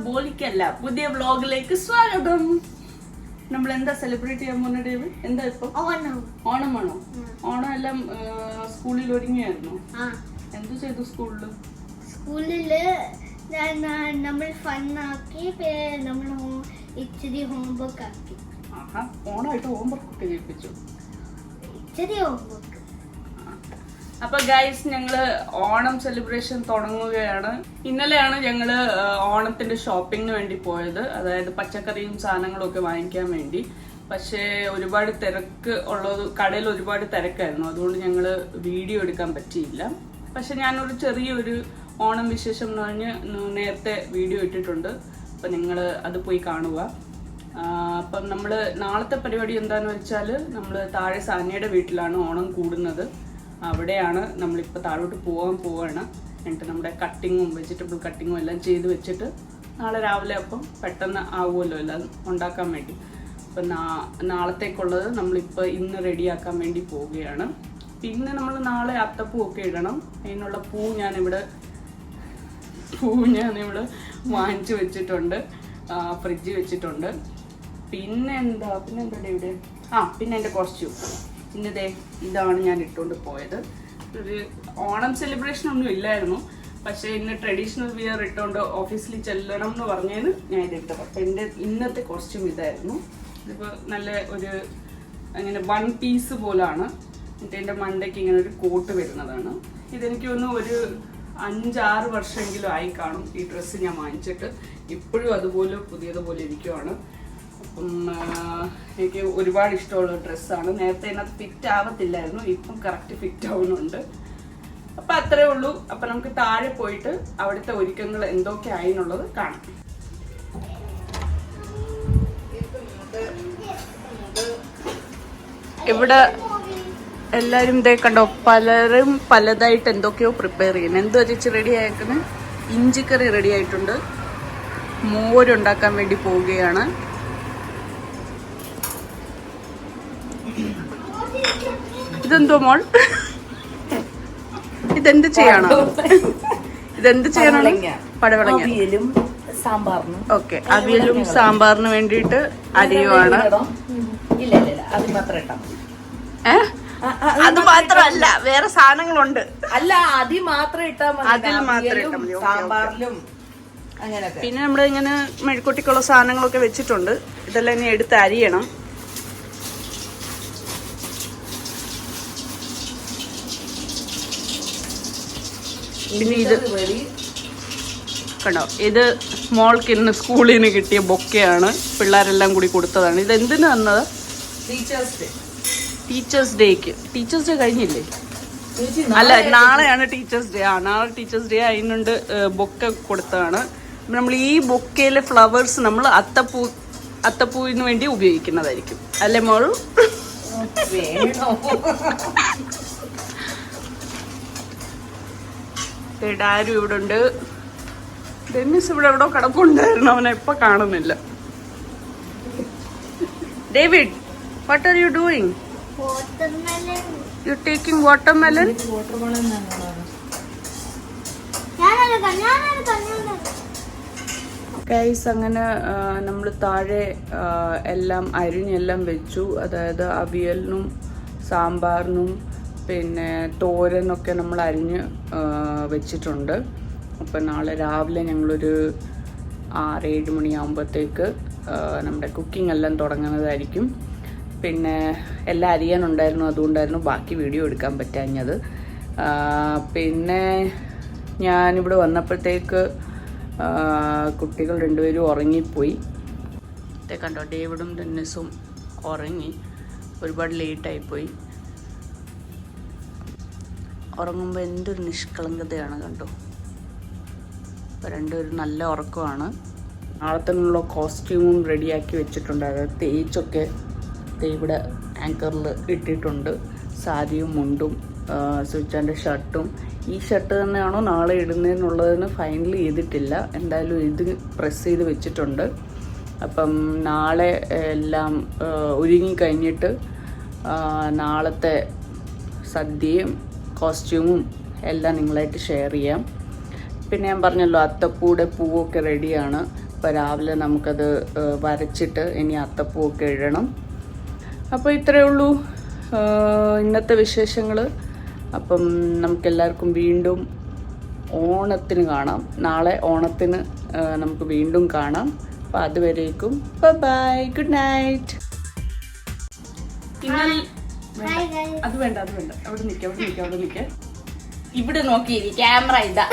ബോളിക്കല്ല, പുതിയ വ്ലോഗിലേക്ക് സ്വാഗതം. നമ്മൾ എന്താ സെലിബ്രേറ്റ് ചെയ്യാൻ പോകുന്ന ഡേവ്? എന്താ ഇപ്പൊ? ഓണമാണോ? ഓണം എല്ലാം സ്കൂളിൽ ഒരുങ്ങിയായിരുന്നു. എന്ത് ചെയ്തു സ്കൂളില്? സ്കൂളില് നമ്മൾ ഫണ്ണാക്കി, നമ്മൾ ഇച്ചിരി ഹോംവർക്ക് ആക്കി. ഓണമായിട്ട് ഹോംവർക്ക് ഒക്കെ ചെയ്യിപ്പിച്ചു. ഇച്ചിരി ഹോംവർക്ക്. അപ്പൊ ഗൈസ്, ഞങ്ങള് ഓണം സെലിബ്രേഷൻ തുടങ്ങുകയാണ്. ഇന്നലെയാണ് ഞങ്ങള് ഓണത്തിന്റെ ഷോപ്പിങ്ങിന് വേണ്ടി പോയത്, അതായത് പച്ചക്കറിയും സാധനങ്ങളും ഒക്കെ വാങ്ങിക്കാൻ വേണ്ടി. പക്ഷേ ഒരുപാട് തിരക്ക് ഉള്ളത്, കടയിൽ ഒരുപാട് തിരക്കായിരുന്നു, അതുകൊണ്ട് ഞങ്ങള് വീഡിയോ എടുക്കാൻ പറ്റിയില്ല. പക്ഷെ ഞാനൊരു ചെറിയൊരു ഓണം വിശേഷം എന്ന് പറഞ്ഞ് നേരത്തെ വീഡിയോ ഇട്ടിട്ടുണ്ട്. അപ്പൊ നിങ്ങള് അത് പോയി കാണുക. അപ്പം നമ്മള് നാളത്തെ പരിപാടി എന്താന്ന് വെച്ചാല്, നമ്മള് താഴെ സാനിയുടെ വീട്ടിലാണ് ഓണം കൂടുന്നത്. അവിടെയാണ് നമ്മളിപ്പോൾ താഴോട്ട് പോവാണ്. എന്നിട്ട് നമ്മുടെ കട്ടിങ്ങും വെജിറ്റബിൾ കട്ടിങ്ങും എല്ലാം ചെയ്ത് വെച്ചിട്ട് നാളെ രാവിലെ അപ്പം പെട്ടെന്ന് ആവുമല്ലോ എല്ലാം ഉണ്ടാക്കാൻ വേണ്ടി. അപ്പം നാളത്തേക്കുള്ളത് നമ്മളിപ്പോൾ ഇന്ന് റെഡിയാക്കാൻ വേണ്ടി പോവുകയാണ്. പിന്നെ നമ്മൾ നാളെ അത്തപ്പൂ ഒക്കെ ഇടണം. അതിനുള്ള പൂ ഞാനിവിടെ വാങ്ങിച്ചു വെച്ചിട്ടുണ്ട്, ഫ്രിഡ്ജിൽ വെച്ചിട്ടുണ്ട്. പിന്നെന്താ ഇവിടെ പിന്നെ എൻ്റെ കോസ്റ്റ്യൂം. ഇന്നതേ ഇതാണ് ഞാൻ ഇട്ടുകൊണ്ട് പോയത്. ഒരു ഓണം സെലിബ്രേഷൻ ഒന്നും ഇല്ലായിരുന്നു, പക്ഷേ ഇന്ന് ട്രഡീഷണൽ വിയർ ഇട്ടുകൊണ്ട് ഓഫീസിൽ ചെല്ലണം എന്ന് പറഞ്ഞതിന് ഞാൻ ഇതിട്ടത്. അപ്പം എൻ്റെ ഇന്നത്തെ കോസ്റ്റ്യൂം ഇതായിരുന്നു. ഇതിപ്പോൾ നല്ല ഒരു അങ്ങനെ 1 പീസ് പോലാണ്. എന്നിട്ട് എൻ്റെ മണ്ടയ്ക്ക് ഇങ്ങനെ ഒരു കോട്ട് വരുന്നതാണ്. ഇതെനിക്ക് തോന്നുന്നു ഒരു 5-6 വർഷമെങ്കിലും ആയി കാണും ഈ ഡ്രസ്സ് ഞാൻ വാങ്ങിച്ചിട്ട്. ഇപ്പോഴും അതുപോലെ പുതിയതുപോലെ ഇരിക്കുവാണ്. അപ്പം എനിക്ക് ഒരുപാട് ഇഷ്ടമുള്ള ഡ്രസ്സാണ്. നേരത്തെ അതിനകത്ത് ഫിറ്റ് ആവത്തില്ലായിരുന്നു, ഇപ്പം കറക്റ്റ് ഫിറ്റ് ആവുന്നുണ്ട്. അപ്പം അത്രേ ഉള്ളൂ. അപ്പം നമുക്ക് താഴെ പോയിട്ട് അവിടുത്തെ ഒരുക്കങ്ങൾ എന്തൊക്കെ ആയിന്നുള്ളത് കാണാം. ഇവിടെ എല്ലാവരും ഇതേ കണ്ടോ, പലരും പലതായിട്ട് എന്തൊക്കെയോ പ്രിപ്പയർ ചെയ്യുന്നത്. എന്തോ ചേച്ചി റെഡി ആയേക്കുന്നത്? ഇഞ്ചിക്കറി റെഡി ആയിട്ടുണ്ട്. മോരുണ്ടാക്കാൻ വേണ്ടി പോവുകയാണ്. ഇതെന്തോ മോൾ, ഇതെന്ത് ചെയ്യാണോ? പടവളങ്ങ സാമ്പാറിനും. ഓക്കെ, അവിയലും സാമ്പാറിന് വേണ്ടിയിട്ട് അരിയുവാണ്. അത് മാത്രമല്ല, വേറെ സാധനങ്ങളുണ്ട്. അല്ല, അതിൽ മാത്രം ഇട്ടാൽ മതി. സാമ്പാറിലും അങ്ങനെ. പിന്നെ നമ്മൾ ഇങ്ങനെ മെഴുക്കുട്ടിക്കുള്ള സാധനങ്ങളൊക്കെ വെച്ചിട്ടുണ്ട്. ഇതെല്ലാം ഇനി എടുത്ത് അരിയണം. പിന്നെ ഇത് കണ്ടോ, ഇത് മോൾക്ക് ഇന്ന് സ്കൂളിൽ നിന്ന് കിട്ടിയ ബൊക്കെയാണ്. പിള്ളേരെല്ലാം കൂടി കൊടുത്തതാണ്. ഇത് എന്തിനു വന്നത്? ടീച്ചേഴ്സ് ഡേക്ക്. ടീച്ചേഴ്സ് ഡേ കഴിഞ്ഞില്ലേ? അല്ല, നാളെയാണ് ടീച്ചേഴ്സ് ഡേ. നാളെ ടീച്ചേഴ്സ് ഡേ അതിനുണ്ട് ബൊക്കെ കൊടുത്തതാണ്. നമ്മൾ ഈ ബൊക്കയിലെ ഫ്ലവേഴ്സ് നമ്മൾ അത്തപ്പൂവിന് വേണ്ടി ഉപയോഗിക്കുന്നതായിരിക്കും, അല്ലേ മോള്? ഡാരു ഇവിടെ ഉണ്ട്. ഡെന്നിസ് ഇവിടെ എവിടെയോ കിടപ്പുണ്ടായിരുന്നു, അവനെ ഇപ്പൊ കാണുന്നില്ല. David, what are you doing? U taking watermelon? Guys, അങ്ങനെ നമ്മൾ താഴെ എല്ലാം അരിഞ്ഞെല്ലാം വെച്ചു. അതായത് അവിയലിനും സാമ്പാറിനും പിന്നെ തോരനൊക്കെ നമ്മൾ അരിഞ്ഞ് വെച്ചിട്ടുണ്ട്. അപ്പം നാളെ രാവിലെ ഞങ്ങളൊരു 6-7 മണിയാകുമ്പോഴത്തേക്ക് നമ്മുടെ കുക്കിംഗ് എല്ലാം തുടങ്ങുന്നതായിരിക്കും. പിന്നെ എല്ലാം അരിയാനുണ്ടായിരുന്നു, അതുകൊണ്ടായിരുന്നു ബാക്കി വീഡിയോ എടുക്കാൻ പറ്റാഞ്ഞത്. പിന്നെ ഞാനിവിടെ വന്നപ്പോഴത്തേക്ക് കുട്ടികൾ 2 പേരും ഉറങ്ങിപ്പോയി. കണ്ടോ, ഡേവിഡും ഡെന്നിസും ഉറങ്ങി. ഒരുപാട് ലേറ്റായിപ്പോയി. ഉറങ്ങുമ്പോൾ എന്തൊരു നിഷ്കളങ്കതയാണ് കണ്ടോ. അപ്പോൾ 2 പേരും നല്ല ഉറക്കമാണ്. നാളത്തേക്കുള്ള കോസ്റ്റ്യൂമും റെഡിയാക്കി വെച്ചിട്ടുണ്ട്. അതായത് തേച്ചൊക്കെ ഇവിടെ ആങ്കറിൽ ഇട്ടിട്ടുണ്ട്. സാരിയും മുണ്ടും സുച്ചാൻ്റെ ഷർട്ടും. ഈ ഷർട്ട് തന്നെയാണോ നാളെ ഇടുന്നതെന്നുള്ളതിന് ഫൈനൽ ചെയ്തിട്ടില്ല. എന്തായാലും ഇത് പ്രസ് ചെയ്ത് വെച്ചിട്ടുണ്ട്. അപ്പം നാളെ എല്ലാം ഒരുങ്ങി കഴിഞ്ഞിട്ട് നാളത്തെ സദ്യയും കോസ്റ്റ്യൂമും എല്ലാം നിങ്ങളായിട്ട് ഷെയർ ചെയ്യാം. പിന്നെ ഞാൻ പറഞ്ഞല്ലോ അത്തപ്പൂടെ പൂവൊക്കെ റെഡിയാണ്. അപ്പോൾ രാവിലെ നമുക്കത് വരച്ചിട്ട് ഇനി അത്തപ്പൂവൊക്കെ ഇടണം. അപ്പോൾ ഇത്രയേ ഉള്ളൂ ഇന്നത്തെ വിശേഷങ്ങൾ. അപ്പം നമുക്കെല്ലാവർക്കും വീണ്ടും ഓണത്തിന് കാണാം. നാളെ ഓണത്തിന് നമുക്ക് വീണ്ടും കാണാം. അപ്പോൾ അതുവരേക്കും ബൈ, ഗുഡ് നൈറ്റ്. അത് വേണ്ട അവിടെ നിൽക്കാം. ഇവിടെ നോക്കിയിരി, ക്യാമറ ഇതാ.